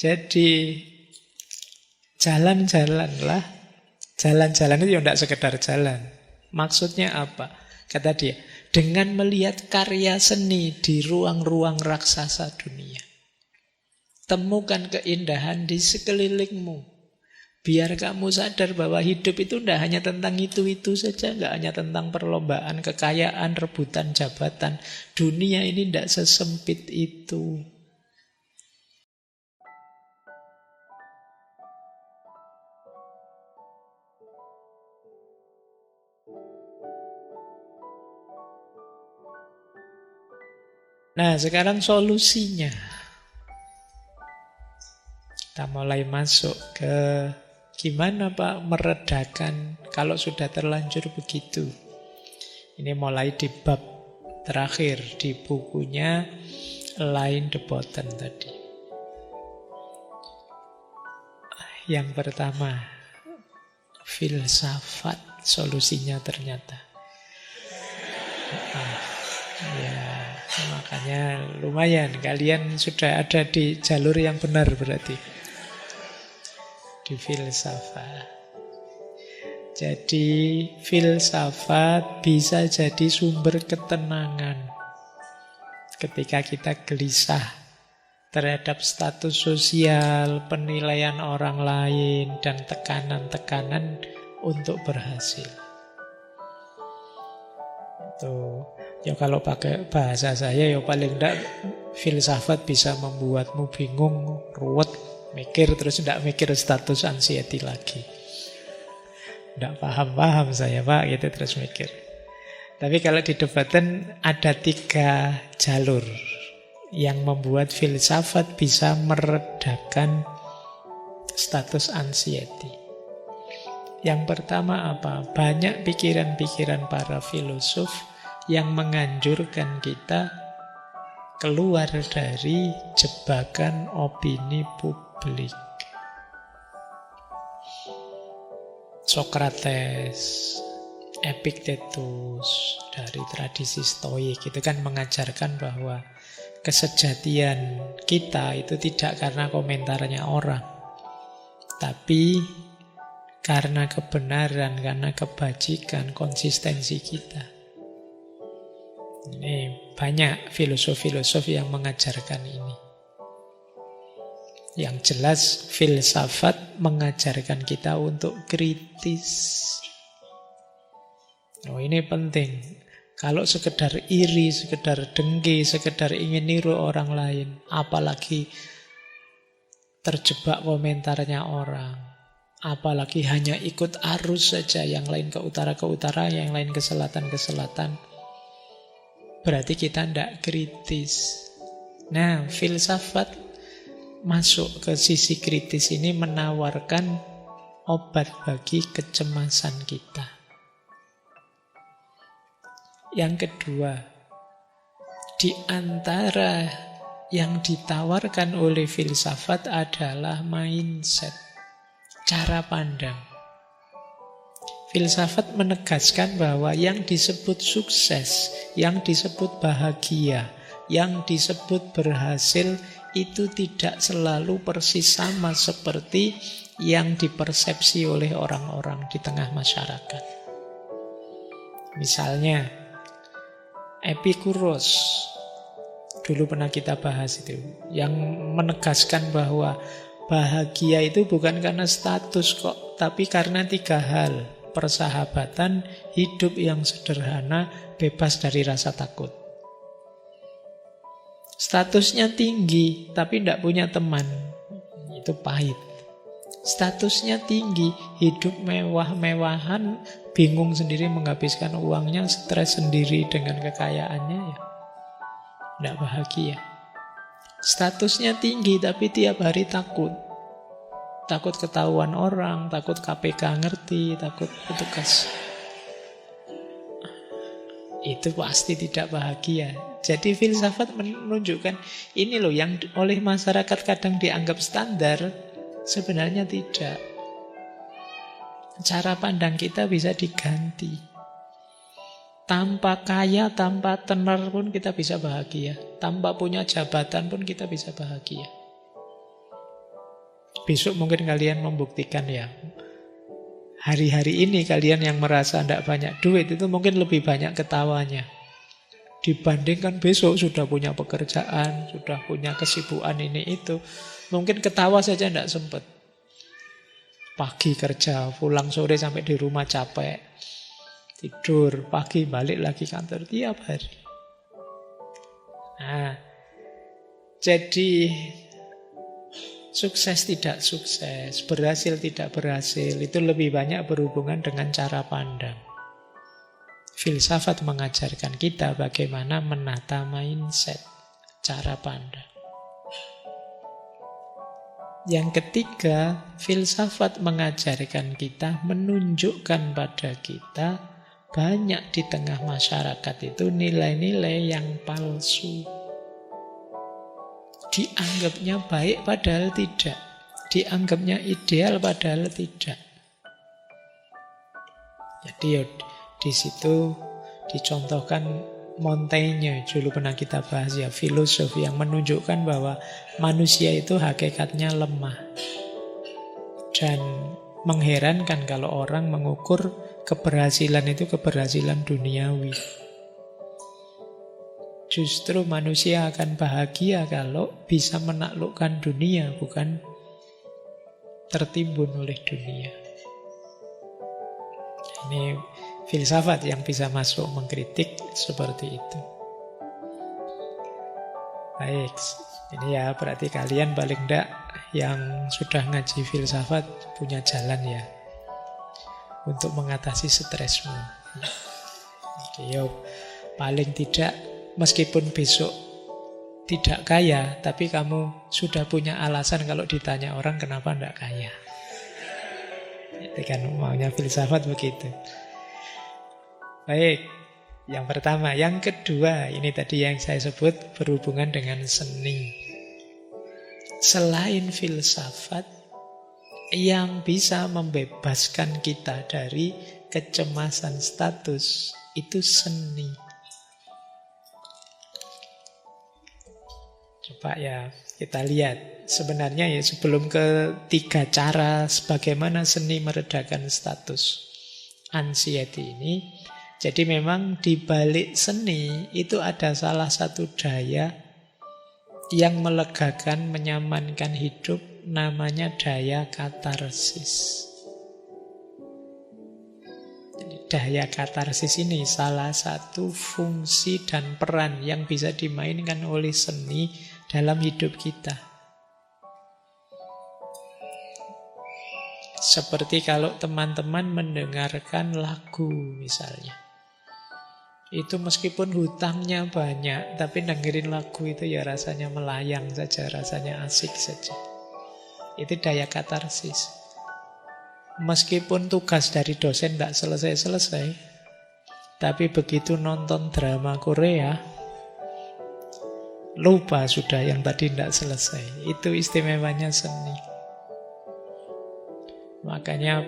Jadi jalan-jalanlah. Jalan-jalan itu ya tidak sekedar jalan. Maksudnya apa? Kata dia, dengan melihat karya seni di ruang-ruang raksasa dunia. Temukan keindahan di sekelilingmu. Biar kamu sadar bahwa hidup itu tidak hanya tentang itu-itu saja. Tidak hanya tentang perlombaan, kekayaan, rebutan jabatan. Dunia ini tidak sesempit itu. Nah, sekarang solusinya. Kita mulai masuk ke gimana Pak meredakan kalau sudah terlanjur begitu. Ini mulai di bab terakhir di bukunya Line the Button tadi. Yang pertama, filsafat solusinya ternyata. Ya, makanya lumayan kalian sudah ada di jalur yang benar berarti. Di filsafat. Jadi filsafat bisa jadi sumber ketenangan ketika kita gelisah terhadap status sosial, penilaian orang lain, dan tekanan-tekanan untuk berhasil. Tuh. Ya kalau pakai bahasa saya, ya paling tidak filsafat bisa membuatmu bingung, ruwet, mikir, terus tidak mikir status anxiety lagi. Tidak paham-paham saya Pak, gitu terus mikir. Tapi kalau di debatan ada 3 jalur yang membuat filsafat bisa meredakan status anxiety. Yang pertama apa? Banyak pikiran-pikiran para filosof yang menganjurkan kita keluar dari jebakan opini publik. Socrates, Epictetus dari tradisi Stoik itu kan mengajarkan bahwa kesejatian kita itu tidak karena komentarnya orang, tapi karena kebenaran, karena kebajikan, konsistensi kita. Ini banyak filosof-filosof yang mengajarkan ini. Yang jelas filsafat mengajarkan kita untuk kritis. Oh, ini penting. Kalau sekedar iri, sekedar dengki, sekedar ingin niru orang lain, apalagi terjebak komentarnya orang, apalagi hanya ikut arus saja, yang lain ke utara, yang lain ke selatan, berarti kita tidak kritis. Nah, filsafat masuk ke sisi kritis ini menawarkan obat bagi kecemasan kita. Yang kedua, di antara yang ditawarkan oleh filsafat adalah mindset, cara pandang. Filsafat menegaskan bahwa yang disebut sukses, yang disebut bahagia, yang disebut berhasil itu tidak selalu persis sama seperti yang dipersepsi oleh orang-orang di tengah masyarakat. Misalnya, Epikuros, dulu pernah kita bahas itu, yang menegaskan bahwa bahagia itu bukan karena status kok, tapi karena 3 hal. Persahabatan, hidup yang sederhana, bebas dari rasa takut. Statusnya tinggi, tapi tidak punya teman. Itu pahit. Statusnya tinggi, hidup mewah-mewahan, bingung sendiri menghabiskan uangnya, stres sendiri dengan kekayaannya, ya tidak bahagia. Statusnya tinggi, tapi tiap hari takut. Takut ketahuan orang, takut KPK ngerti, takut petugas. Itu pasti tidak bahagia. Jadi filsafat menunjukkan ini loh yang oleh masyarakat kadang dianggap standar, sebenarnya tidak. Cara pandang kita bisa diganti. Tanpa kaya, tanpa tenar pun kita bisa bahagia. Tanpa punya jabatan pun kita bisa bahagia. Besok mungkin kalian membuktikan ya. Hari-hari ini kalian yang merasa tidak banyak duit itu mungkin lebih banyak ketawanya. Dibandingkan besok sudah punya pekerjaan, sudah punya kesibukan ini itu. Mungkin ketawa saja tidak sempat. Pagi kerja, pulang sore sampai di rumah capek. Tidur, pagi balik lagi kantor tiap hari. Nah, jadi sukses tidak sukses, berhasil tidak berhasil, itu lebih banyak berhubungan dengan cara pandang. Filsafat mengajarkan kita bagaimana menata mindset, cara pandang. Yang ketiga, filsafat mengajarkan kita, menunjukkan pada kita banyak di tengah masyarakat itu nilai-nilai yang palsu. Dianggapnya baik padahal tidak. Dianggapnya ideal padahal tidak. Jadi di situ dicontohkan Montaigne, dulu pernah kita bahas ya, filosofi yang menunjukkan bahwa manusia itu hakikatnya lemah. Dan mengherankan kalau orang mengukur keberhasilan itu keberhasilan duniawi. Justru manusia akan bahagia kalau bisa menaklukkan dunia, bukan tertimbun oleh dunia. Ini filsafat yang bisa masuk mengkritik seperti itu. Baik, ini ya berarti kalian paling enggak yang sudah ngaji filsafat punya jalan ya untuk mengatasi stresmu. Yo, paling tidak meskipun besok tidak kaya, tapi kamu sudah punya alasan kalau ditanya orang kenapa enggak kaya. Itu kan maunya filsafat begitu. Baik, yang pertama. Yang kedua, ini tadi yang saya sebut berhubungan dengan seni. Selain filsafat, yang bisa membebaskan kita dari kecemasan status, itu seni. Coba ya, kita lihat. Sebenarnya ya sebelum ke 3 cara bagaimana seni meredakan status anxiety ini, jadi memang di balik seni itu ada salah satu daya yang melegakan, menyamankan hidup, namanya daya katarsis. Jadi daya katarsis ini salah satu fungsi dan peran yang bisa dimainkan oleh seni dalam hidup kita. Seperti kalau teman-teman mendengarkan lagu misalnya. Itu meskipun hutangnya banyak, tapi dengerin lagu itu ya rasanya melayang saja, rasanya asik saja. Itu daya katarsis. Meskipun tugas dari dosen tidak selesai-selesai, tapi begitu nonton drama Korea, lupa sudah yang tadi tidak selesai. Itu istimewanya seni. Makanya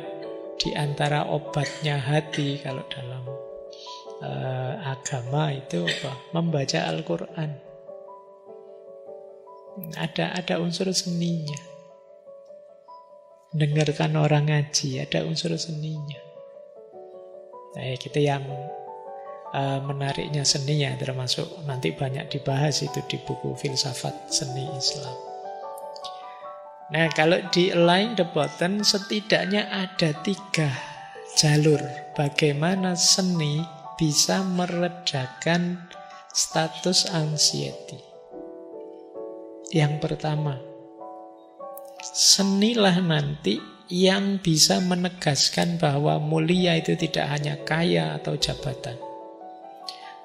di antara obatnya hati kalau dalam agama itu apa? Membaca Al-Quran. Ada unsur seninya. Dengarkan orang ngaji, ada unsur seninya. Nah, itu yang menariknya seninya, termasuk nanti banyak dibahas itu di buku Filsafat Seni Islam. Nah, kalau di Align the Button setidaknya ada 3 jalur bagaimana seni bisa meredakan status anxiety. Yang pertama, senilah nanti yang bisa menegaskan bahwa mulia itu tidak hanya kaya atau jabatan.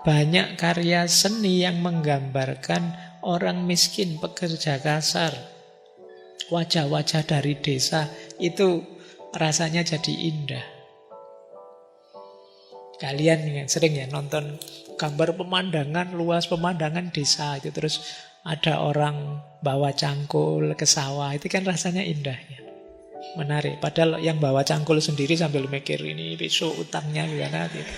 Banyak karya seni yang menggambarkan orang miskin, pekerja kasar, wajah-wajah dari desa, itu rasanya jadi indah. Kalian sering ya nonton gambar pemandangan, luas pemandangan desa itu, terus ada orang bawa cangkul ke sawah, itu kan rasanya indah ya, menarik. Padahal yang bawa cangkul sendiri sambil mikir ini besok utangnya gimana gitu.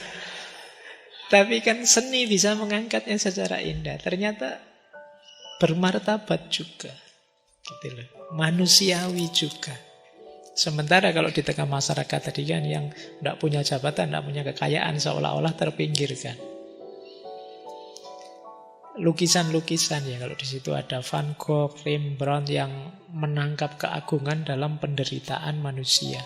Tapi kan seni bisa mengangkatnya secara indah. Ternyata bermartabat juga. Gitu loh. Manusiawi juga. Sementara kalau di tengah masyarakat tadi kan yang tidak punya jabatan, tidak punya kekayaan seolah-olah terpinggirkan. Lukisan-lukisan ya, kalau di situ ada Van Gogh, Rembrandt yang menangkap keagungan dalam penderitaan manusia.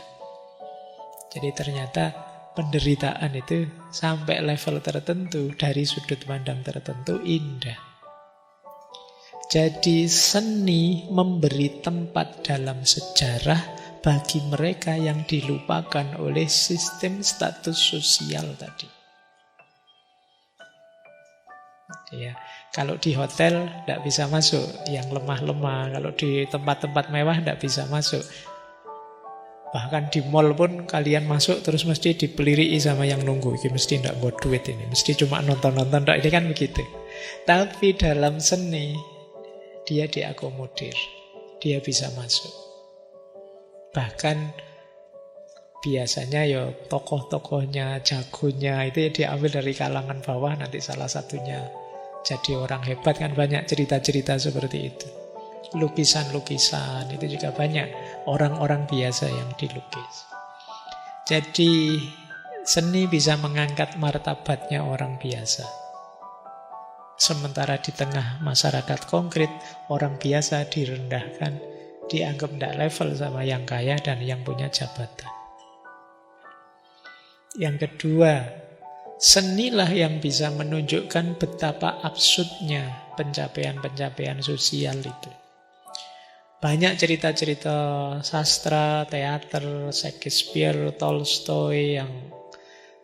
Jadi ternyata penderitaan itu sampai level tertentu, dari sudut pandang tertentu indah. Jadi seni memberi tempat dalam sejarah bagi mereka yang dilupakan oleh sistem status sosial tadi. Ya, kalau di hotel tidak bisa masuk yang lemah-lemah, kalau di tempat-tempat mewah tidak bisa masuk. Bahkan di mall pun kalian masuk terus mesti dipeliriki sama yang nunggu. Ini mesti tidak buat duit ini, mesti cuma nonton-nonton. Ini kan begitu. Tapi dalam seni dia diakomodir, dia bisa masuk. Bahkan biasanya ya tokoh-tokohnya, jagonya itu ya diambil dari kalangan bawah, nanti salah satunya jadi orang hebat kan, banyak cerita-cerita seperti itu. Lukisan-lukisan itu juga banyak orang-orang biasa yang dilukis. Jadi seni bisa mengangkat martabatnya orang biasa. Sementara di tengah masyarakat konkret, orang biasa direndahkan, dianggap tidak level sama yang kaya dan yang punya jabatan. Yang kedua, senilah yang bisa menunjukkan betapa absurdnya pencapaian-pencapaian sosial itu. Banyak cerita-cerita sastra, teater, Shakespeare, Tolstoy yang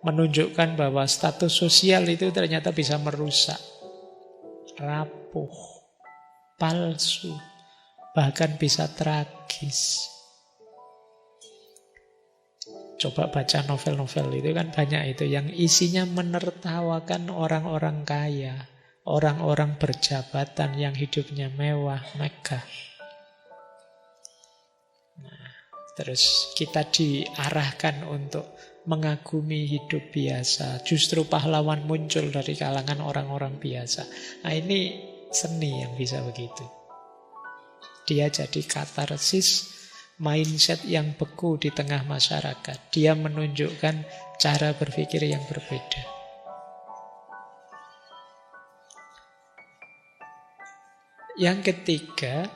menunjukkan bahwa status sosial itu ternyata bisa merusak, rapuh, palsu, bahkan bisa tragis. Coba baca novel-novel itu kan banyak itu yang isinya menertawakan orang-orang kaya, orang-orang berjabatan yang hidupnya mewah, megah. Nah, terus kita diarahkan untuk mengagumi hidup biasa. Justru pahlawan muncul dari kalangan orang-orang biasa. Nah, ini seni yang bisa begitu. Dia jadi katarsis mindset yang beku di tengah masyarakat. Dia menunjukkan cara berpikir yang berbeda. Yang ketiga,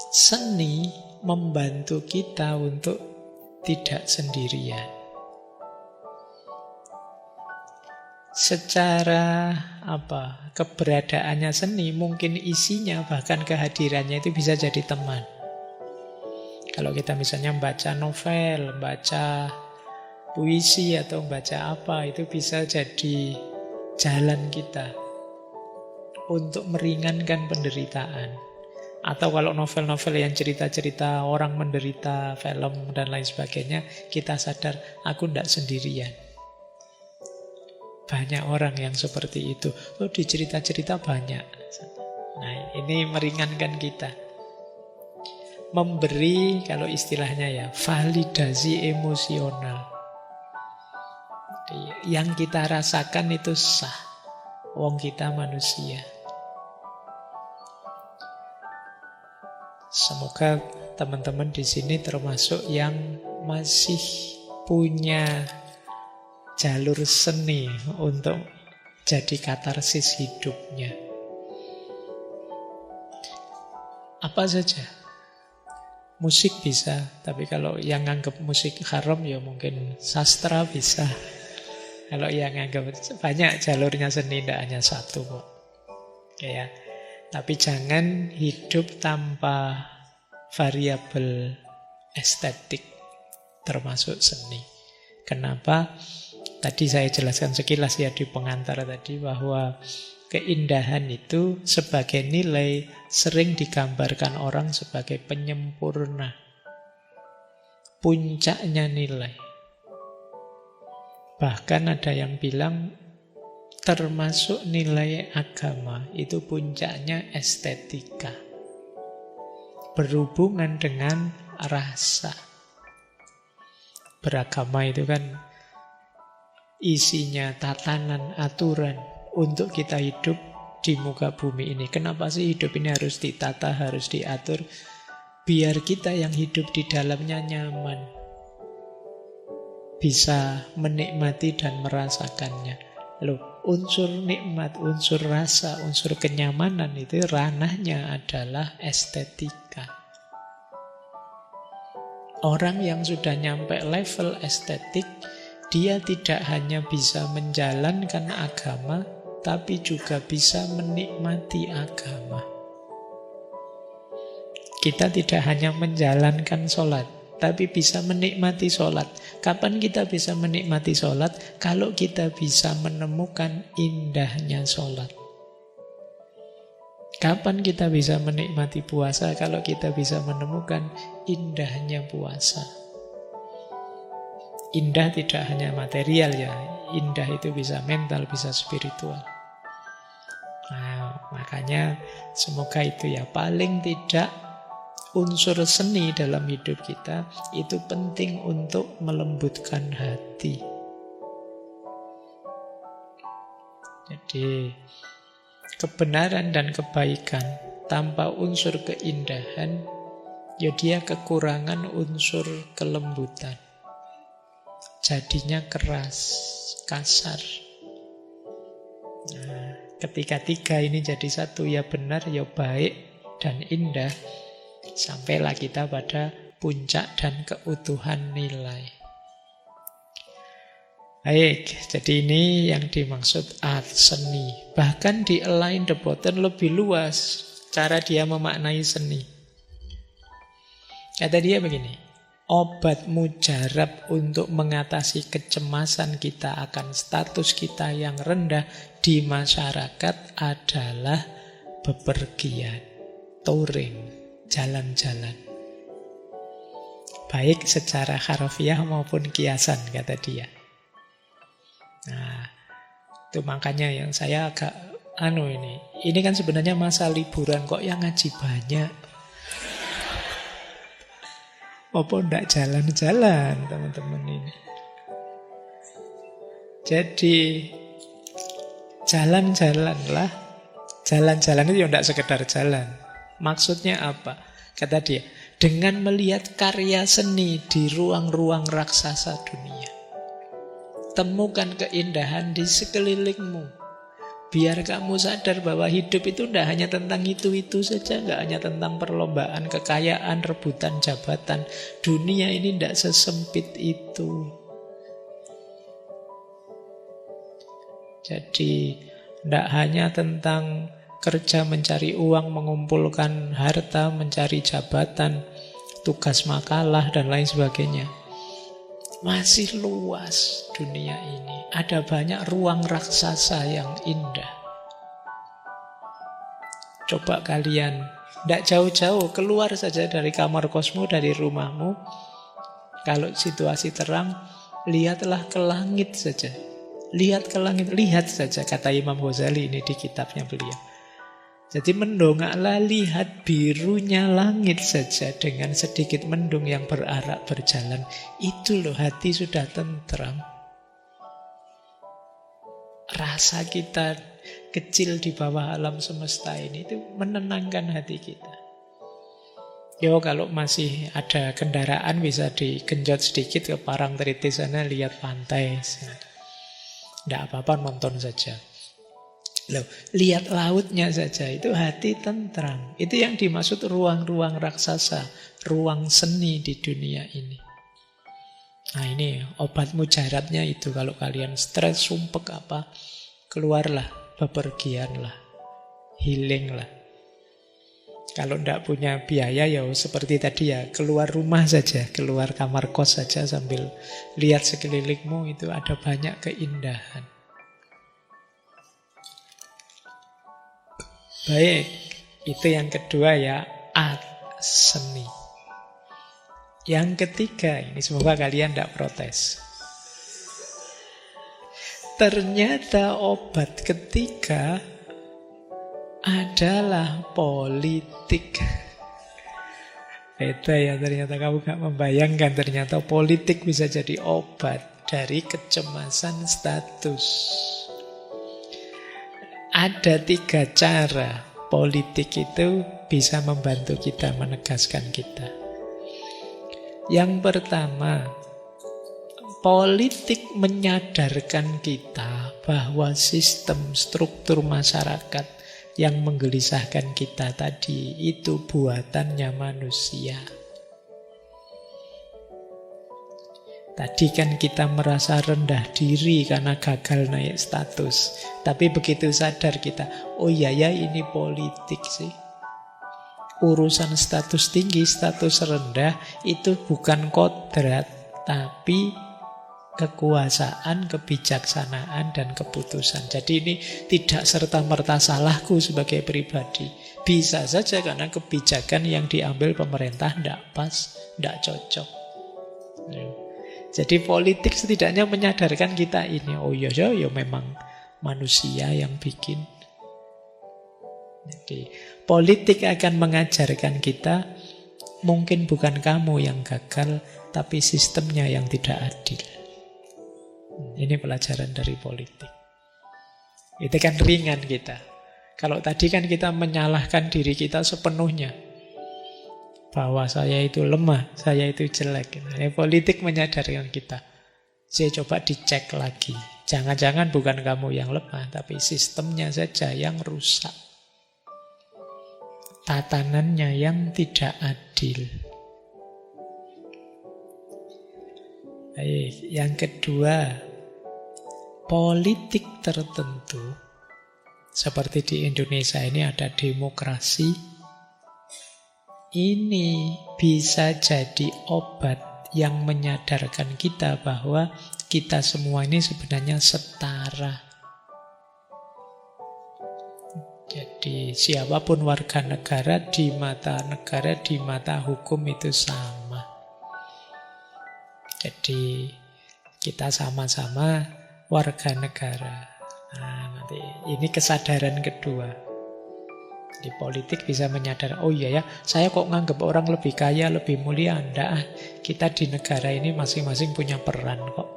seni membantu kita untuk tidak sendirian. Secara keberadaannya seni, mungkin isinya bahkan kehadirannya itu bisa jadi teman. Kalau kita misalnya baca novel, baca puisi atau baca apa, itu bisa jadi jalan kita untuk meringankan penderitaan. Atau kalau novel-novel yang cerita-cerita orang menderita, film dan lain sebagainya, kita sadar aku tidak sendirian. Banyak orang yang seperti itu. Oh, di cerita-cerita banyak. Nah, ini meringankan kita. Memberi, kalau istilahnya ya, validasi emosional. Yang kita rasakan itu sah. Wong kita manusia. Semoga teman-teman di sini termasuk yang masih punya jalur seni untuk jadi katarsis hidupnya. Apa saja. Musik bisa, tapi kalau yang nganggap musik haram ya mungkin sastra bisa. Kalau yang nganggap banyak jalurnya seni, tidak hanya satu kok. Ya. Tapi jangan hidup tanpa variabel estetik, termasuk seni. Kenapa? Tadi saya jelaskan sekilas ya di pengantar tadi, bahwa keindahan itu sebagai nilai sering digambarkan orang sebagai penyempurna. Puncaknya nilai. Bahkan ada yang bilang termasuk nilai agama itu puncaknya estetika. Berhubungan dengan rasa. Beragama itu kan isinya tatanan, aturan untuk kita hidup di muka bumi ini. Kenapa sih hidup ini harus ditata, harus diatur? Biar kita yang hidup di dalamnya nyaman, bisa menikmati dan merasakannya. Loh, unsur nikmat, unsur rasa, unsur kenyamanan itu ranahnya adalah estetika. Orang yang sudah nyampe level estetik, dia tidak hanya bisa menjalankan agama, tapi juga bisa menikmati agama. Kita tidak hanya menjalankan sholat, tapi bisa menikmati sholat. Kapan kita bisa menikmati sholat? Kalau kita bisa menemukan indahnya sholat. Kapan kita bisa menikmati puasa? Kalau kita bisa menemukan indahnya puasa. Indah tidak hanya material ya, indah itu bisa mental, bisa spiritual. Nah, makanya semoga itu ya, paling tidak unsur seni dalam hidup kita itu penting untuk melembutkan hati. Jadi kebenaran dan kebaikan tanpa unsur keindahan, ya dia kekurangan unsur kelembutan. Jadinya keras, kasar. Nah, ketika tiga ini jadi satu, ya benar, ya baik dan indah, sampailah kita pada puncak dan keutuhan nilai. Baik, jadi ini yang dimaksud art, seni. Bahkan di Alain de Botton lebih luas cara dia memaknai seni. Kata dia begini, obat mujarab untuk mengatasi kecemasan kita akan status kita yang rendah di masyarakat adalah bepergian, touring, jalan-jalan. Baik secara harfiah maupun kiasan, kata dia. Nah, itu makanya yang saya agak ini kan sebenarnya masa liburan, kok yang ngaji banyak. Apa ndak jalan-jalan teman-teman ini? Jadi jalan-jalanlah. Jalan-jalan itu ya ndak sekedar jalan. Maksudnya apa? Kata dia, dengan melihat karya seni di ruang-ruang raksasa dunia. Temukan keindahan di sekelilingmu. Biar kamu sadar bahwa hidup itu tidak hanya tentang itu-itu saja. Tidak hanya tentang perlombaan, kekayaan, rebutan jabatan. Dunia ini tidak sesempit itu. Jadi tidak hanya tentang kerja mencari uang, mengumpulkan harta, mencari jabatan, tugas makalah, dan lain sebagainya. Masih luas dunia ini. Ada banyak ruang raksasa yang indah. Coba kalian, tidak jauh-jauh, keluar saja dari kamar kosmu, dari rumahmu. Kalau situasi terang, lihatlah ke langit saja. Lihat ke langit, lihat saja, kata Imam Ghazali ini di kitabnya beliau. Jadi mendongaklah, lihat birunya langit saja dengan sedikit mendung yang berarak berjalan. Itu loh, hati sudah tentram. Rasa kita kecil di bawah alam semesta ini itu menenangkan hati kita. Yo, kalau masih ada kendaraan bisa digenjot sedikit ke Parangtritis sana, lihat pantai. Tidak apa-apa, nonton saja. Loh, lihat lautnya saja, itu hati tentram. Itu yang dimaksud ruang-ruang raksasa, ruang seni di dunia ini. Nah, ini obat mujarabnya itu. Kalau kalian stres, sumpek apa, keluarlah, bepergianlah, healinglah. Kalau tidak punya biaya, ya seperti tadi ya, keluar rumah saja, keluar kamar kos saja sambil lihat sekelilingmu, itu ada banyak keindahan. Baik, itu yang kedua ya, art, seni. Yang ketiga, ini semoga kalian tidak protes. Ternyata obat ketiga adalah politik. Beda ya, ternyata kamu gak membayangkan, ternyata politik bisa jadi obat dari kecemasan status. Ada 3 cara politik itu bisa membantu kita, menegaskan kita. Yang pertama, politik menyadarkan kita bahwa sistem struktur masyarakat yang menggelisahkan kita tadi itu buatannya manusia. Tadi kan kita merasa rendah diri karena gagal naik status. Tapi begitu sadar kita, oh iya ya ini politik sih. Urusan status tinggi, status rendah itu bukan kodrat, tapi kekuasaan, kebijaksanaan, dan keputusan. Jadi ini tidak serta-merta salahku sebagai pribadi. Bisa saja karena kebijakan yang diambil pemerintah tidak pas, tidak cocok. Jadi politik setidaknya menyadarkan kita ini. Oh iya ya memang manusia yang bikin. Jadi politik akan mengajarkan kita, mungkin bukan kamu yang gagal, tapi sistemnya yang tidak adil. Ini pelajaran dari politik. Itu kan ringan kita. Kalau tadi kan kita menyalahkan diri kita sepenuhnya, bahwa saya itu lemah, saya itu jelek. Ini politik menyadarkan kita. Saya coba dicek lagi. Jangan-jangan bukan kamu yang lemah, tapi sistemnya saja yang rusak. Tatanannya yang tidak adil. Baik, yang kedua, politik tertentu, seperti di Indonesia ini ada demokrasi, ini bisa jadi obat yang menyadarkan kita bahwa kita semua ini sebenarnya setara. Jadi siapapun warga negara, di mata hukum itu sama. Jadi kita sama-sama warga negara. Nah, nanti ini kesadaran kedua. Di politik bisa menyadar, oh iya ya, saya kok nganggap orang lebih kaya, lebih mulia. Enggak, kita di negara ini masing-masing punya peran kok.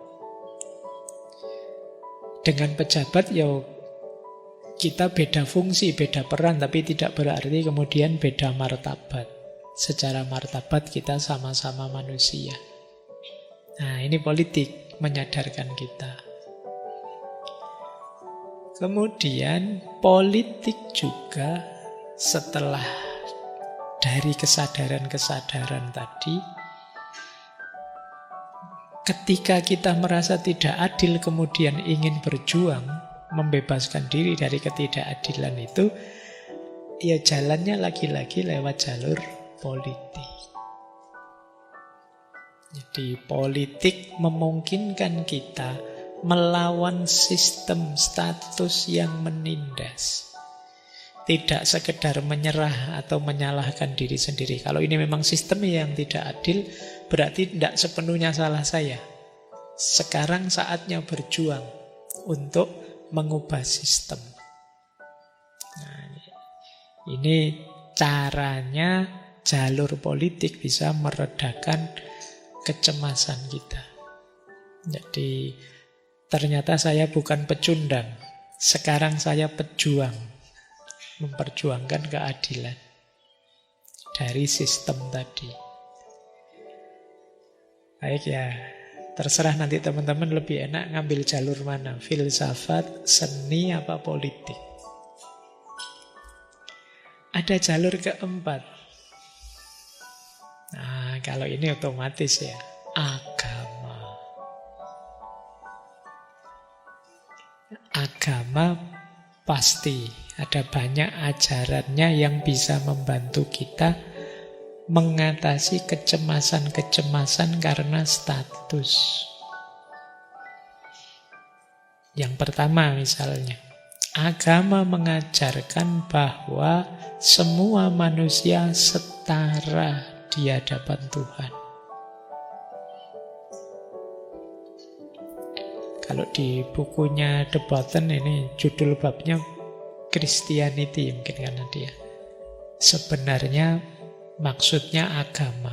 Dengan pejabat ya kita beda fungsi, beda peran, tapi tidak berarti kemudian beda martabat. Secara martabat kita sama-sama manusia. Nah, ini politik menyadarkan kita. Kemudian politik juga setelah dari kesadaran-kesadaran tadi, ketika kita merasa tidak adil kemudian ingin berjuang membebaskan diri dari ketidakadilan itu, ya jalannya lagi-lagi lewat jalur politik. Jadi politik memungkinkan kita melawan sistem status yang menindas. Tidak sekedar menyerah atau menyalahkan diri sendiri. Kalau ini memang sistem yang tidak adil, berarti tidak sepenuhnya salah saya. Sekarang saatnya berjuang untuk mengubah sistem. Nah, ini caranya jalur politik bisa meredakan kecemasan kita. Jadi ternyata saya bukan pecundang. Sekarang saya pejuang. Memperjuangkan keadilan dari sistem tadi. Baik ya, terserah nanti teman-teman lebih enak ngambil jalur mana, filsafat, seni, apa politik. Ada jalur keempat. Nah, kalau ini otomatis ya, agama. Agama pasti ada banyak ajarannya yang bisa membantu kita mengatasi kecemasan-kecemasan karena status. Yang pertama misalnya, agama mengajarkan bahwa semua manusia setara di hadapan Tuhan. Kalau di bukunya The Button ini judul babnya Christianity mungkin karena dia. Sebenarnya maksudnya agama.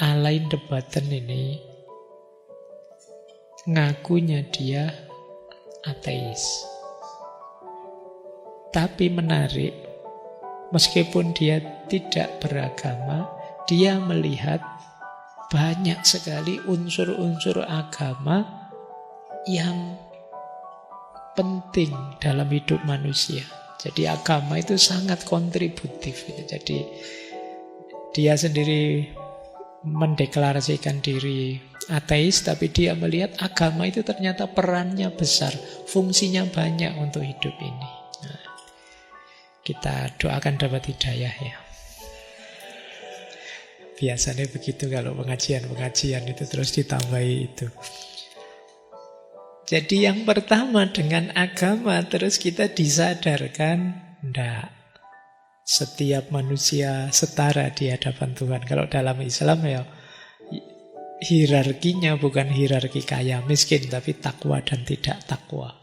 Alain The Button ini ngakunya dia ateis. Tapi menarik, meskipun dia tidak beragama, dia melihat banyak sekali unsur-unsur agama yang penting dalam hidup manusia. Jadi agama itu sangat kontributif. Jadi dia sendiri mendeklarasikan diri ateis, tapi dia melihat agama itu ternyata perannya besar, fungsinya banyak untuk hidup ini. Nah, kita doakan dapat hidayah ya. Biasanya begitu kalau pengajian-pengajian itu terus ditambahi itu. Jadi yang pertama dengan agama terus kita disadarkan, enggak, setiap manusia setara di hadapan Tuhan. Kalau dalam Islam ya hierarkinya bukan hierarki kaya miskin, tapi takwa dan tidak takwa.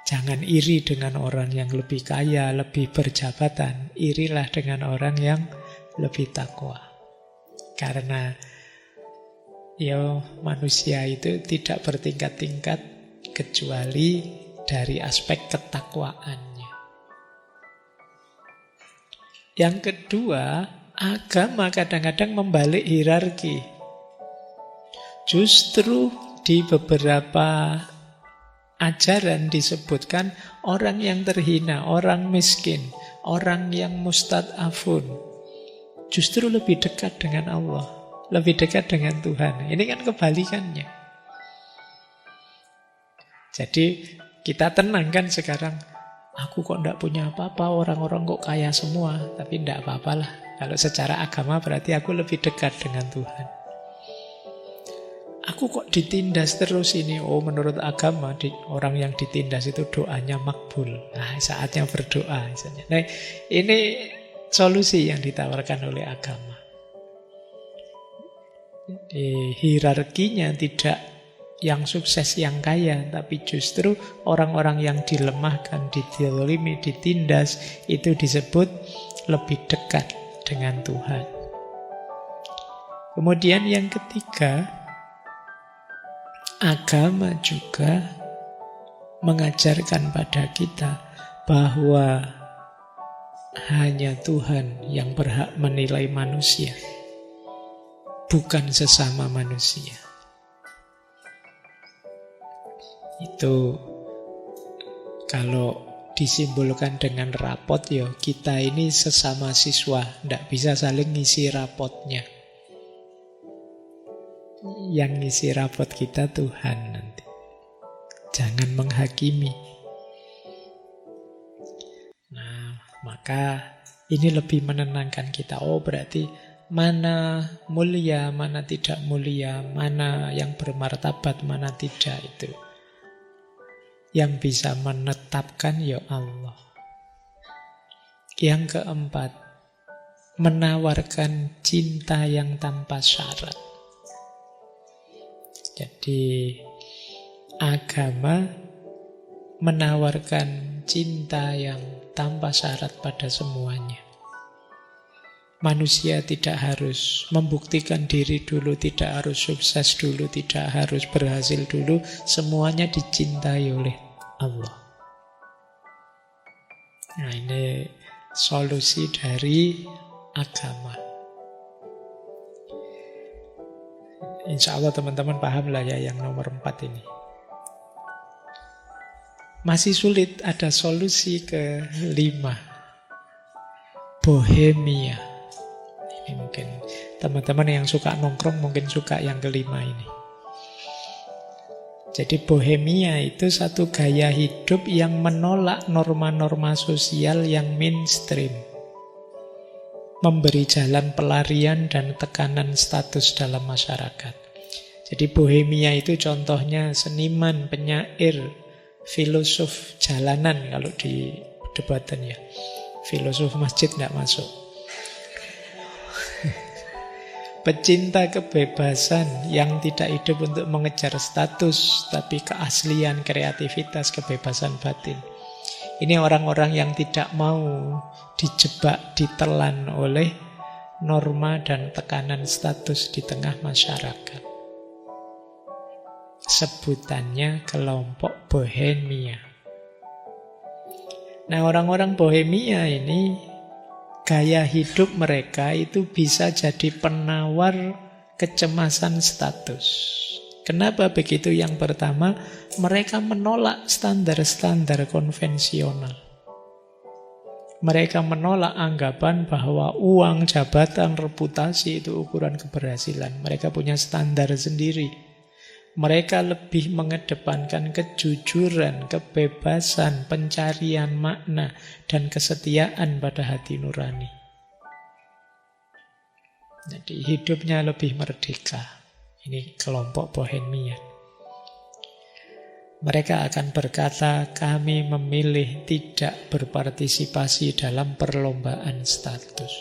Jangan iri dengan orang yang lebih kaya, lebih berjabatan. Irilah dengan orang yang lebih takwa. Karena ya manusia itu tidak bertingkat-tingkat kecuali dari aspek ketakwaannya. Yang kedua, agama kadang-kadang membalik hierarki. Justru di beberapa ajaran disebutkan orang yang terhina, orang miskin, orang yang mustad'afun justru lebih dekat dengan Allah, lebih dekat dengan Tuhan. Ini kan kebalikannya. Jadi kita tenang kan sekarang. Aku kok tidak punya apa-apa, orang-orang kok kaya semua. Tapi tidak apa-apalah. Kalau secara agama berarti aku lebih dekat dengan Tuhan. Aku kok ditindas terus ini. Oh, menurut agama orang yang ditindas itu doanya makbul. Nah, saatnya berdoa misalnya. Nah, ini solusi yang ditawarkan oleh agama. Hierarkinya tidak yang sukses, yang kaya, tapi justru orang-orang yang dilemahkan, dizalimi, ditindas, itu disebut lebih dekat dengan Tuhan. Kemudian yang ketiga, agama juga mengajarkan pada kita bahwa hanya Tuhan yang berhak menilai manusia, bukan sesama manusia. Itu kalau disimbolkan dengan rapot, ya kita ini sesama siswa, tidak bisa saling ngisi rapotnya. Yang ngisi rapot kita Tuhan nanti. Jangan menghakimi. Nah, maka ini lebih menenangkan kita. Oh, berarti mana mulia, mana tidak mulia, mana yang bermartabat, mana tidak, itu yang bisa menetapkan ya Allah. Yang keempat, menawarkan cinta yang tanpa syarat. Jadi agama menawarkan cinta yang tanpa syarat pada semuanya. Manusia tidak harus membuktikan diri dulu, tidak harus sukses dulu, tidak harus berhasil dulu. Semuanya dicintai oleh Allah. Nah, ini solusi dari agama. Insya Allah teman-teman paham lah ya yang nomor 4 ini. Masih sulit, ada solusi ke-5. Bohemia. Ini mungkin teman-teman yang suka nongkrong mungkin suka yang ke-5 ini. Jadi bohemia itu satu gaya hidup yang menolak norma-norma sosial yang mainstream. Memberi jalan pelarian dan tekanan status dalam masyarakat. Jadi bohemia itu contohnya seniman, penyair, filosof jalanan kalau di debatan ya. Filosof masjid nggak masuk. Pecinta kebebasan yang tidak hidup untuk mengejar status, tapi keaslian, kreativitas, kebebasan batin. Ini orang-orang yang tidak mau dijebak, ditelan oleh norma dan tekanan status di tengah masyarakat. Sebutannya kelompok bohemia. Nah, orang-orang Bohemia ini, gaya hidup mereka itu bisa jadi penawar kecemasan status. Kenapa begitu? Yang pertama, mereka menolak standar-standar konvensional. Mereka menolak anggapan bahwa uang, jabatan, reputasi itu ukuran keberhasilan. Mereka punya standar sendiri. Mereka lebih mengedepankan kejujuran, kebebasan, pencarian makna, dan kesetiaan pada hati nurani. Jadi hidupnya lebih merdeka. Ini kelompok Bohemia. Mereka akan berkata, kami memilih tidak berpartisipasi dalam perlombaan status.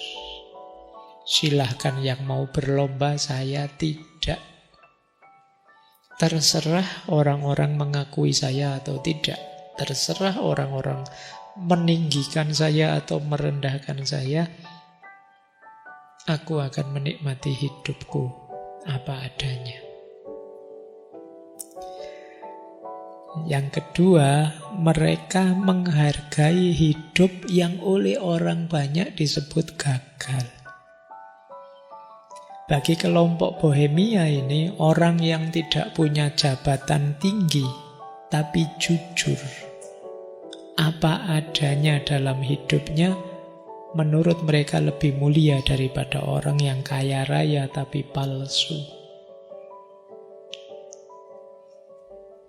Silahkan yang mau berlomba, saya tidak. Terserah orang-orang mengakui saya atau tidak. Terserah orang-orang meninggikan saya atau merendahkan saya. Aku akan menikmati hidupku apa adanya. Yang kedua, mereka menghargai hidup yang oleh orang banyak disebut gagal. Bagi kelompok Bohemia ini, orang yang tidak punya jabatan tinggi, tapi jujur, apa adanya dalam hidupnya, menurut mereka lebih mulia daripada orang yang kaya raya tapi palsu.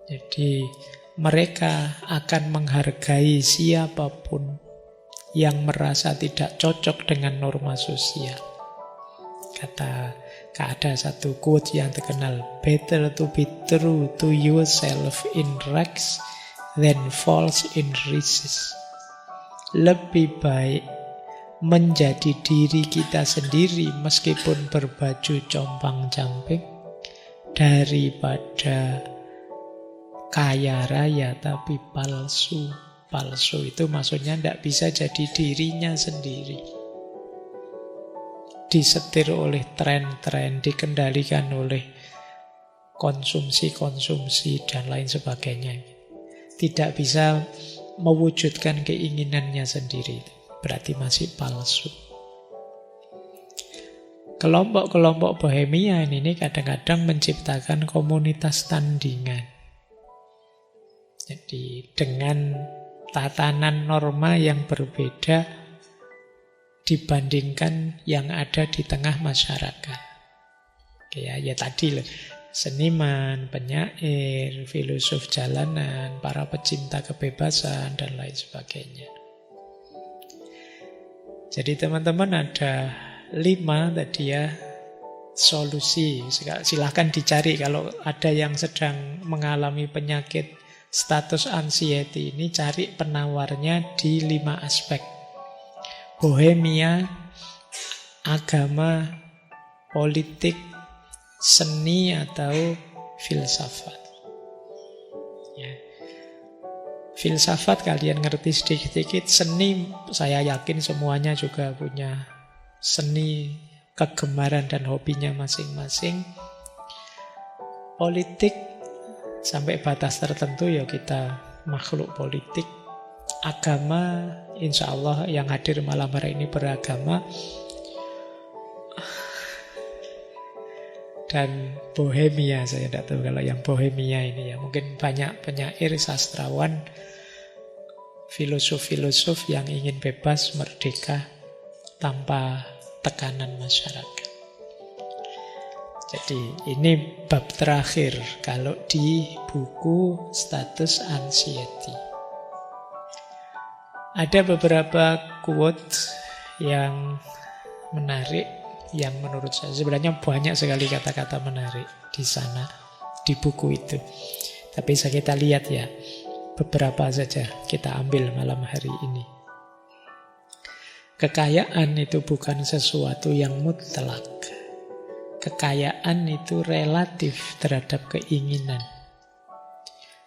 Jadi mereka akan menghargai siapapun yang merasa tidak cocok dengan norma sosial. Ada satu quote yang terkenal, better to be true to yourself in rags than false in riches. Lebih baik menjadi diri kita sendiri meskipun berbaju compang-camping daripada kaya raya tapi palsu. Palsu itu maksudnya tidak bisa jadi dirinya sendiri. Disetir oleh tren-tren, dikendalikan oleh konsumsi-konsumsi dan lain sebagainya. Tidak bisa mewujudkan keinginannya sendiri. Berarti masih palsu. Kelompok-kelompok Bohemia ini kadang-kadang menciptakan komunitas tandingan. Jadi dengan tatanan norma yang berbeda dibandingkan yang ada di tengah masyarakat. Oke, ya tadi loh, seniman, penyair, filosof jalanan, para pecinta kebebasan, dan lain sebagainya. Jadi teman-teman ada 5 tadi ya solusi. Silahkan dicari kalau ada yang sedang mengalami penyakit status anxiety ini, cari penawarnya di 5 aspek. Bohemia, agama, politik, seni atau filsafat. Ya. Filsafat kalian ngerti sedikit-sedikit, seni saya yakin semuanya juga punya seni, kegemaran dan hobinya masing-masing. Politik sampai batas tertentu ya kita makhluk politik. Agama, insya Allah yang hadir malam hari ini beragama. Dan Bohemia, saya tidak tahu kalau yang Bohemia ini ya. Mungkin banyak penyair, sastrawan, filosof-filosof yang ingin bebas, merdeka, tanpa tekanan masyarakat. Jadi ini bab terakhir kalau di buku Status Anxiety. Ada beberapa quote yang menarik, yang menurut saya sebenarnya banyak sekali kata-kata menarik di sana, di buku itu. Tapi kita lihat ya, beberapa saja kita ambil malam hari ini. Kekayaan itu bukan sesuatu yang mutlak. Kekayaan itu relatif terhadap keinginan.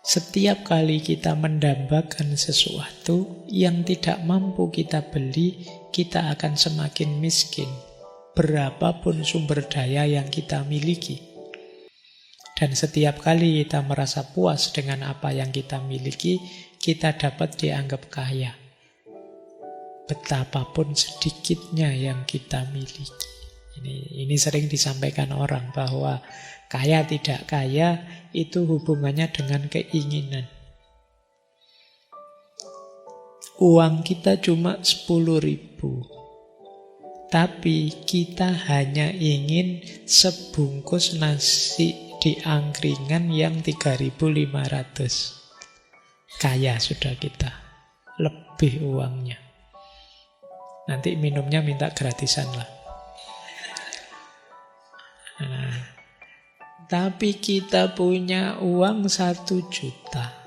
Setiap kali kita mendambakan sesuatu yang tidak mampu kita beli, kita akan semakin miskin, berapapun sumber daya yang kita miliki. Dan setiap kali kita merasa puas dengan apa yang kita miliki, kita dapat dianggap kaya. betapapun sedikitnya yang kita miliki. Ini sering disampaikan orang bahwa kaya tidak kaya itu hubungannya dengan keinginan. Uang kita cuma 10.000, tapi kita hanya ingin sebungkus nasi di angkringan yang 3.500. Kaya sudah kita, lebih uangnya. Nanti minumnya minta gratisan lah. Nah, tapi kita punya uang 1 juta.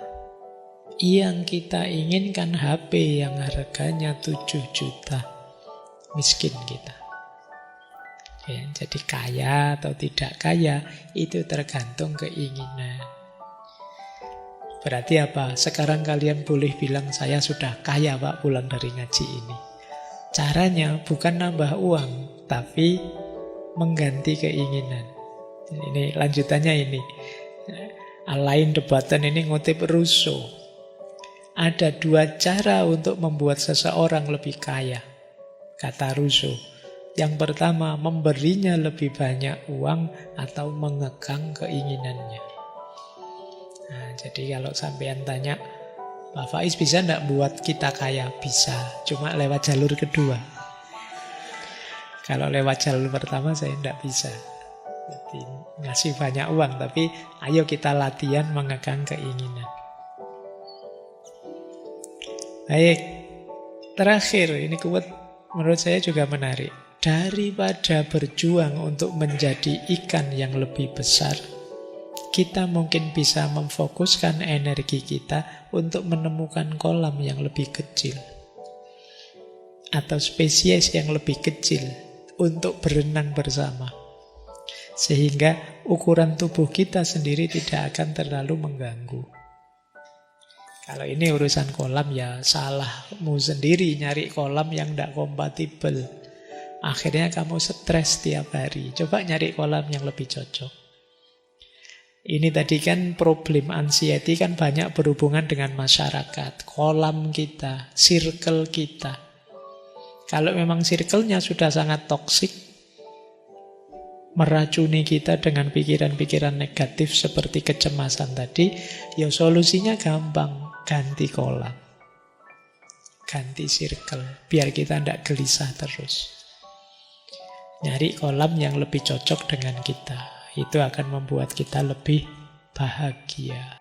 Yang kita inginkan HP yang harganya 7 juta. Miskin kita. Ya, jadi kaya atau tidak kaya itu tergantung keinginan. Berarti apa? Sekarang kalian boleh bilang saya sudah kaya Pak pulang dari ngaji ini. Caranya bukan nambah uang, tapi mengganti keinginan. Ini lanjutannya ini. Alain de Botton ini ngutip Rousseau. Ada 2 cara untuk membuat seseorang lebih kaya, kata Rousseau. Yang pertama, memberinya lebih banyak uang atau mengekang keinginannya. Nah, jadi kalau sampean tanya, Pak Faiz bisa enggak buat kita kaya? Bisa, cuma lewat jalur kedua. Kalau lewat jalur pertama saya enggak bisa. Jadi ngasih banyak uang, tapi ayo kita latihan mengekang keinginan. Baik, terakhir ini quote menurut saya juga menarik. Daripada berjuang untuk menjadi ikan yang lebih besar, kita mungkin bisa memfokuskan energi kita untuk menemukan kolam yang lebih kecil atau spesies yang lebih kecil untuk berenang bersama. Sehingga ukuran tubuh kita sendiri tidak akan terlalu mengganggu. Kalau ini urusan kolam ya salahmu sendiri nyari kolam yang tidak kompatibel. Akhirnya kamu stres tiap hari. Coba nyari kolam yang lebih cocok. Ini tadi kan problem anxiety kan banyak berhubungan dengan masyarakat, kolam kita, circle kita. Kalau memang circle-nya sudah sangat toksik, meracuni kita dengan pikiran-pikiran negatif seperti kecemasan tadi, ya solusinya gampang, ganti kolam. Ganti circle, biar kita tidak gelisah terus. Nyari kolam yang lebih cocok dengan kita. Itu akan membuat kita lebih bahagia.